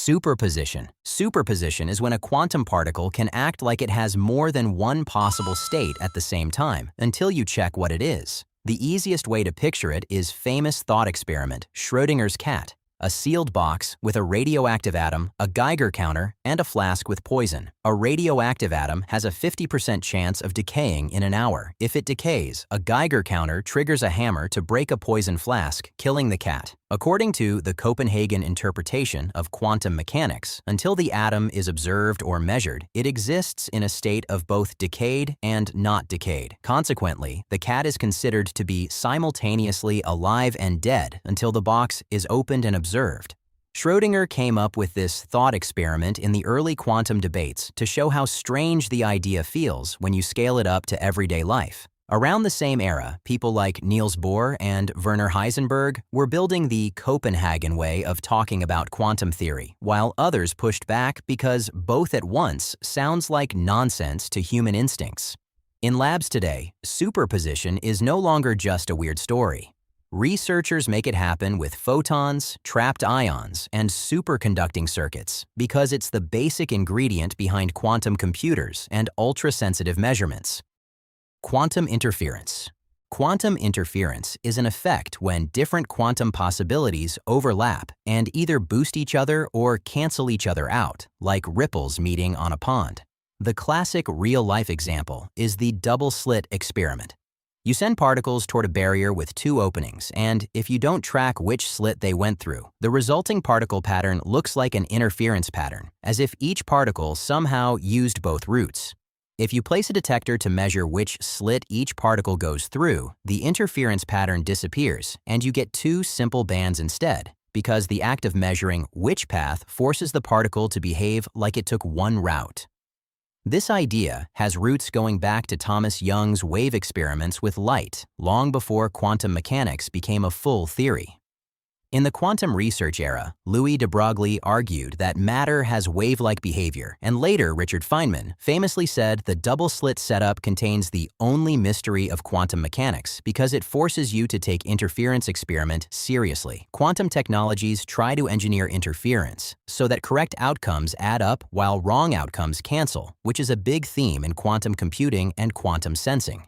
Superposition. Superposition is when a quantum particle can act like it has more than one possible state at the same time, until you check what it is. The easiest way to picture it is famous thought experiment, Schrödinger's cat. A sealed box with a radioactive atom, a Geiger counter, and a flask with poison. A radioactive atom has a 50% chance of decaying in an hour. If it decays, a Geiger counter triggers a hammer to break a poison flask, killing the cat. According to the Copenhagen interpretation of quantum mechanics, until the atom is observed or measured, it exists in a state of both decayed and not decayed. Consequently, the cat is considered to be simultaneously alive and dead until the box is opened and observed. Schrödinger came up with this thought experiment in the early quantum debates to show how strange the idea feels when you scale it up to everyday life. Around the same era, people like Niels Bohr and Werner Heisenberg were building the Copenhagen way of talking about quantum theory, while others pushed back because both at once sounds like nonsense to human instincts. In labs today, superposition is no longer just a weird story. Researchers make it happen with photons, trapped ions, and superconducting circuits because it's the basic ingredient behind quantum computers and ultra-sensitive measurements. Quantum interference. Quantum interference is an effect when different quantum possibilities overlap and either boost each other or cancel each other out, like ripples meeting on a pond. The classic real-life example is the double-slit experiment. You send particles toward a barrier with two openings, and if you don't track which slit they went through, the resulting particle pattern looks like an interference pattern, as if each particle somehow used both routes. If you place a detector to measure which slit each particle goes through, the interference pattern disappears, and you get two simple bands instead, because the act of measuring which path forces the particle to behave like it took one route. This idea has roots going back to Thomas Young's wave experiments with light, long before quantum mechanics became a full theory. In the quantum research era, Louis de Broglie argued that matter has wave-like behavior, and later Richard Feynman famously said the double-slit setup contains the only mystery of quantum mechanics because it forces you to take interference experiment seriously. Quantum technologies try to engineer interference so that correct outcomes add up while wrong outcomes cancel, which is a big theme in quantum computing and quantum sensing.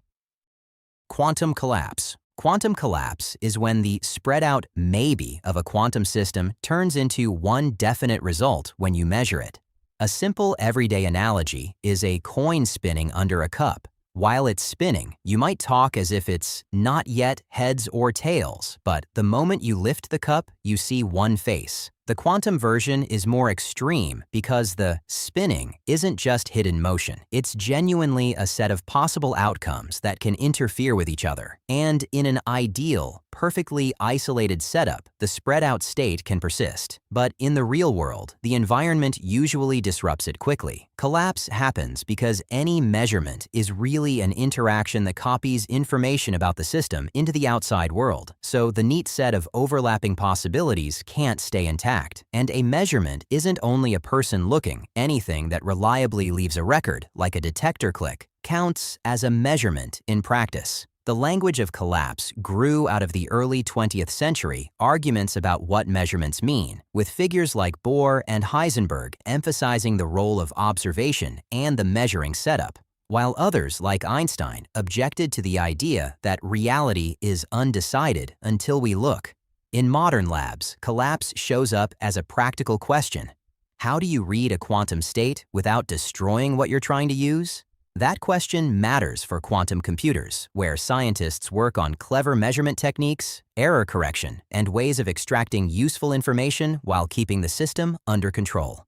Quantum collapse. Quantum collapse is when the spread-out maybe of a quantum system turns into one definite result when you measure it. A simple everyday analogy is a coin spinning under a cup. While it's spinning, you might talk as if it's not yet heads or tails, but the moment you lift the cup, you see one face. The quantum version is more extreme because the spinning isn't just hidden motion. It's genuinely a set of possible outcomes that can interfere with each other. And in an ideal, perfectly isolated setup, the spread-out state can persist. But in the real world, the environment usually disrupts it quickly. Collapse happens because any measurement is really an interaction that copies information about the system into the outside world. So the neat set of overlapping possibilities can't stay intact. And a measurement isn't only a person looking. Anything that reliably leaves a record, like a detector click, counts as a measurement in practice. The language of collapse grew out of the early 20th century arguments about what measurements mean, with figures like Bohr and Heisenberg emphasizing the role of observation and the measuring setup, while others, like Einstein, objected to the idea that reality is undecided until we look. In modern labs, collapse shows up as a practical question. How do you read a quantum state without destroying what you're trying to use? That question matters for quantum computers, where scientists work on clever measurement techniques, error correction, and ways of extracting useful information while keeping the system under control.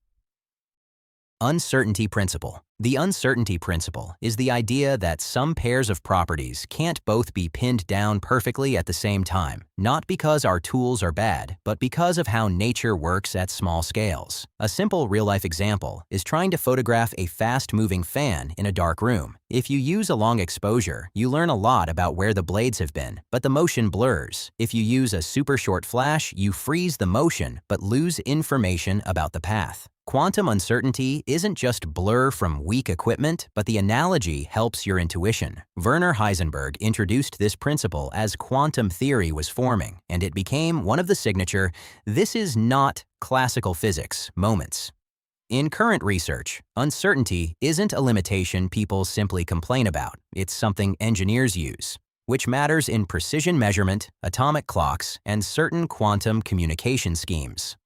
Uncertainty principle. The uncertainty principle is the idea that some pairs of properties can't both be pinned down perfectly at the same time, not because our tools are bad, but because of how nature works at small scales. A simple real-life example is trying to photograph a fast-moving fan in a dark room. If you use a long exposure, you learn a lot about where the blades have been, but the motion blurs. If you use a super short flash, you freeze the motion, but lose information about the path. Quantum uncertainty isn't just blur from weak equipment, but the analogy helps your intuition. Werner Heisenberg introduced this principle as quantum theory was forming, and it became one of the signature "this is not classical physics" moments. In current research, uncertainty isn't a limitation people simply complain about. It's something engineers use, which matters in precision measurement, atomic clocks, and certain quantum communication schemes.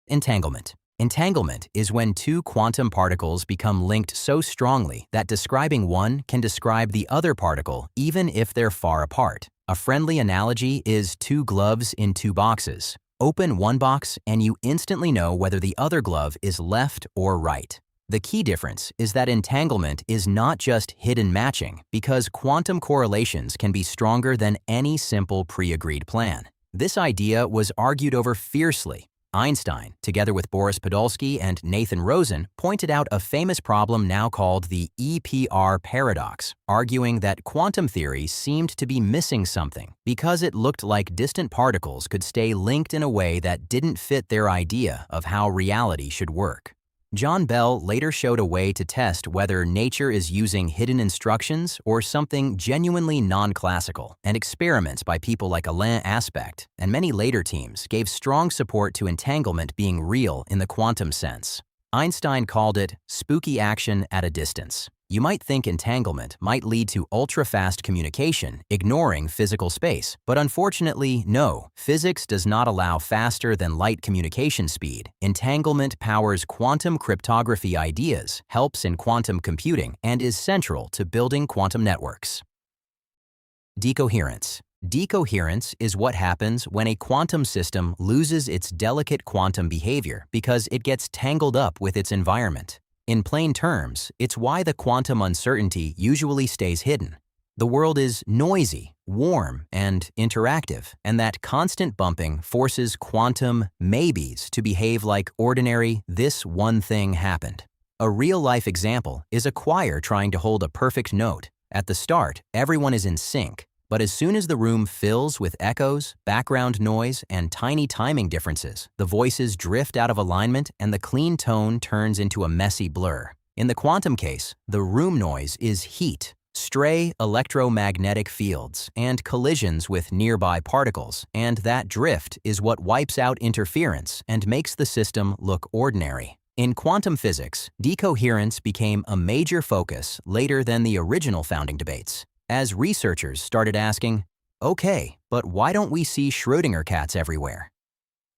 Entanglement. Entanglement is when two quantum particles become linked so strongly that describing one can describe the other particle even if they're far apart. A friendly analogy is two gloves in two boxes. Open one box and you instantly know whether the other glove is left or right. The key difference is that entanglement is not just hidden matching because quantum correlations can be stronger than any simple pre-agreed plan. This idea was argued over fiercely. Einstein, together with Boris Podolsky and Nathan Rosen, pointed out a famous problem now called the EPR paradox, arguing that quantum theory seemed to be missing something because it looked like distant particles could stay linked in a way that didn't fit their idea of how reality should work. John Bell later showed a way to test whether nature is using hidden instructions or something genuinely non-classical, and experiments by people like Alain Aspect and many later teams gave strong support to entanglement being real in the quantum sense. Einstein called it spooky action at a distance. You might think entanglement might lead to ultra-fast communication, ignoring physical space. But unfortunately, no. Physics does not allow faster than light communication speed. Entanglement powers quantum cryptography ideas, helps in quantum computing, and is central to building quantum networks. Decoherence. Decoherence is what happens when a quantum system loses its delicate quantum behavior because it gets tangled up with its environment. In plain terms, it's why the quantum uncertainty usually stays hidden. The world is noisy, warm, and interactive, and that constant bumping forces quantum maybes to behave like ordinary "this one thing happened." A real-life example is a choir trying to hold a perfect note. At the start, everyone is in sync. But as soon as the room fills with echoes, background noise, and tiny timing differences, the voices drift out of alignment and the clean tone turns into a messy blur. In the quantum case, the room noise is heat, stray electromagnetic fields, and collisions with nearby particles, and that drift is what wipes out interference and makes the system look ordinary. In quantum physics, decoherence became a major focus later than the original founding debates, as researchers started asking, okay, but why don't we see Schrödinger cats everywhere?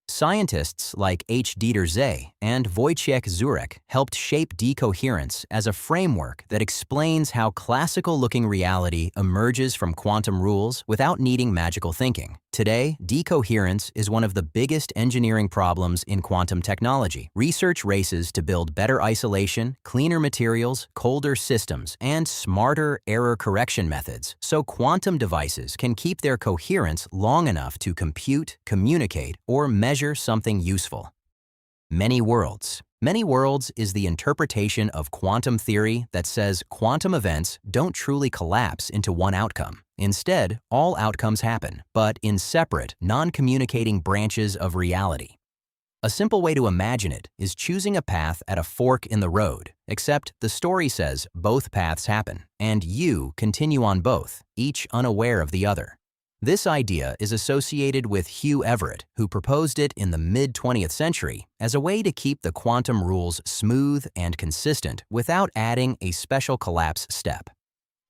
Scientists like H. Dieter Zeh and Wojciech Zurek helped shape decoherence as a framework that explains how classical-looking reality emerges from quantum rules without needing magical thinking. Today, decoherence is one of the biggest engineering problems in quantum technology. Research races to build better isolation, cleaner materials, colder systems, and smarter error correction methods so quantum devices can keep their coherence long enough to compute, communicate, or measure something useful. Many worlds. Many worlds is the interpretation of quantum theory that says quantum events don't truly collapse into one outcome. Instead, all outcomes happen, but in separate, non-communicating branches of reality. A simple way to imagine it is choosing a path at a fork in the road, except the story says both paths happen, and you continue on both, each unaware of the other. This idea is associated with Hugh Everett, who proposed it in the mid-20th century as a way to keep the quantum rules smooth and consistent without adding a special collapse step.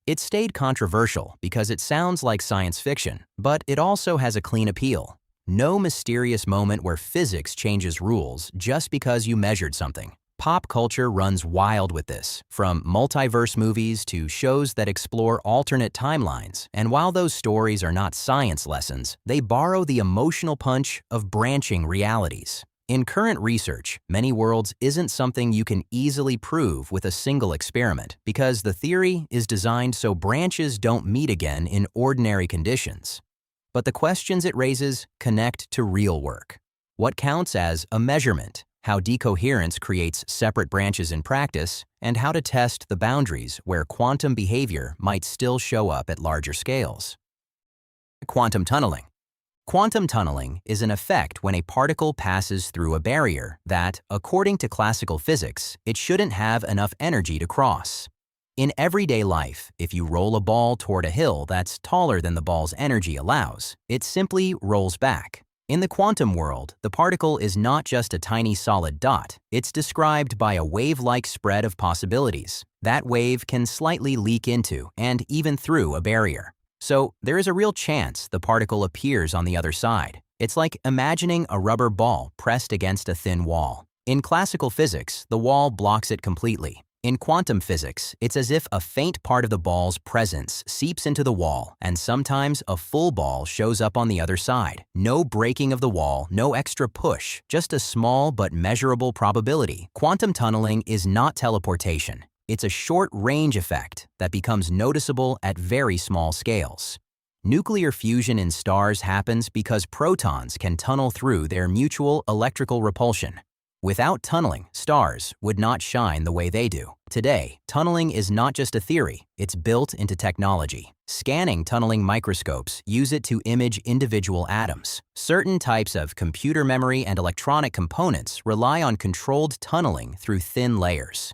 It stayed controversial because it sounds like science fiction, but it also has a clean appeal. No mysterious moment where physics changes rules just because you measured something. Pop culture runs wild with this, from multiverse movies to shows that explore alternate timelines, and while those stories are not science lessons, they borrow the emotional punch of branching realities. In current research, many worlds isn't something you can easily prove with a single experiment because the theory is designed so branches don't meet again in ordinary conditions. But the questions it raises connect to real work. What counts as a measurement? How decoherence creates separate branches in practice, and how to test the boundaries where quantum behavior might still show up at larger scales. Quantum tunneling. Quantum tunneling is an effect when a particle passes through a barrier that, according to classical physics, it shouldn't have enough energy to cross. In everyday life, if you roll a ball toward a hill that's taller than the ball's energy allows, it simply rolls back. In the quantum world, the particle is not just a tiny solid dot. It's described by a wave-like spread of possibilities. That wave can slightly leak into and even through a barrier. So there is a real chance the particle appears on the other side. It's like imagining a rubber ball pressed against a thin wall. In classical physics, the wall blocks it completely. In quantum physics, it's as if a faint part of the ball's presence seeps into the wall, and sometimes a full ball shows up on the other side. No breaking of the wall, no extra push, just a small but measurable probability. Quantum tunneling is not teleportation. It's a short-range effect that becomes noticeable at very small scales. Nuclear fusion in stars happens because protons can tunnel through their mutual electrical repulsion. Without tunneling, stars would not shine the way they do. Today, tunneling is not just a theory, it's built into technology. Scanning tunneling microscopes use it to image individual atoms. Certain types of computer memory and electronic components rely on controlled tunneling through thin layers.